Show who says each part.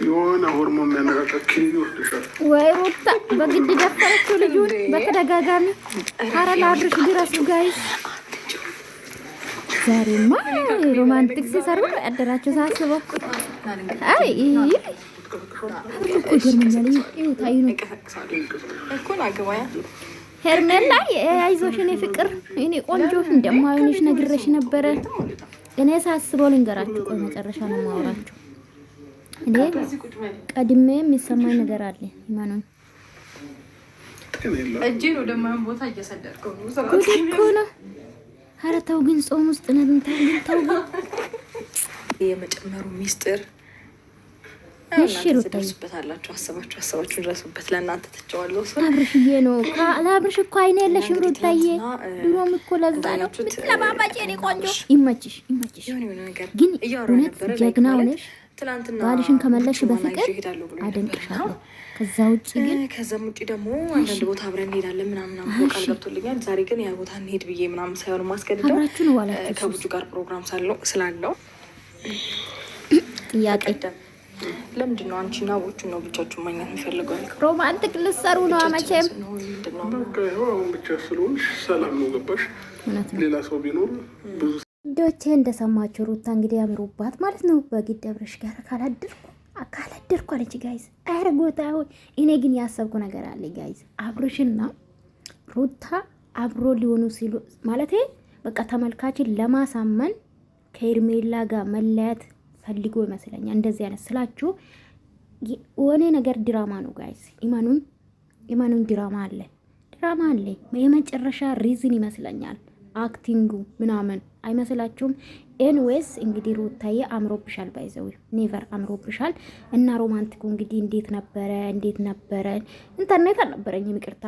Speaker 1: የሆነ ሆርሞን የሚያነቃቃ ይወስድሻል
Speaker 2: ወይ ሩታ በግድ ደፈረችው ልጁን በተደጋጋሚ። ኧረ ለአብርሽ ድረሱ ጋይስ። ዛሬማ ሮማንቲክ ሲሰሩ ነው ያደራቸው ሳስበው። አይ እኮ ገርመኛል። ይውታይ ነው ሄርሜላ አይዞሽ የኔ ፍቅር እኔ ቆንጆ እንደማይሆንሽ ነግሬሽ ነበረ። እኔ ሳስበው ልንገራችሁ፣ ቆይ መጨረሻ ነው የማወራችሁ። እንዴ ቀድሜ የሚሰማኝ ነገር አለ ይማኑን
Speaker 3: እጄን ወደ ማን ቦታ እየሰደድኩ
Speaker 2: ነው። ኧረ ተው ግን ጾም ውስጥ ነን። ተው
Speaker 3: የመጨመሩ ሚስጥር
Speaker 2: እሺ ሩታ
Speaker 3: ትደርሱበታላችሁ። አሰባችሁ ድረሱበት። ለእናንተ ትጨዋለሁ።
Speaker 2: አብርሽዬ ነው ለአብርሽ እኮ አይኔ የለሽም ሩታዬ። ድሮም እኮ ለዛ ነው ምትለባባጭ የኔ ቆንጆ። ይመችሽ ግን እውነት ጀግና ሆነሽ ባልሽን ከመለሽ በፍቅር አደንቅሻለሁ። ከዛ ውጭ ግን
Speaker 3: ከዛም ውጭ ደግሞ አንዳንድ ቦታ አብረን እንሄዳለን ምናምን ቃል ገብቶልኛል። ዛሬ ግን ያ ቦታ እንሄድ ብዬ ምናምን ሳይሆን ማስገድደው ከቡጁ ጋር ፕሮግራም ስላለው
Speaker 2: ጥያቄ
Speaker 3: ለምንድን ነው አንቺና ቦቹን ነው ብቻችሁ ማግኘት የሚፈልገው?
Speaker 2: ሮማንቲክ ልትሰሩ ነው መቼም።
Speaker 1: አሁን ብቻ ስለሆንሽ ሰላም ነው ገባሽ? ሌላ ሰው ቢኖር ብዙ
Speaker 2: ዶቼ እንደሰማችሁ ሩታ እንግዲህ ያምሩባት ማለት ነው። በግድ አብርሽ ጋር ካላደርኩ አለች ጋይዝ። አርጎታ እኔ ግን ያሰብኩ ነገር አለ ጋይዝ። አብርሽና ሩታ አብሮ ሊሆኑ ሲሉ ማለት በቃ ተመልካችን ለማሳመን ከሄርሜላ ጋር መለያት ፈልጎ ይመስለኛል። እንደዚህ አይነት ስላችሁ ወኔ ነገር ድራማ ነው ጋይዝ። ኢማኑን ድራማ አለ የመጨረሻ ሪዝን ይመስለኛል። አክቲንጉ ምናምን አይመስላችሁም? ኤንዌስ እንግዲህ ሩታዬ አምሮብሻል፣ ባይዘው ኔቨር አምሮብሻል። እና ሮማንቲኩ እንግዲህ እንዴት ነበረ? ኢንተርኔት አልነበረኝም ይቅርታ።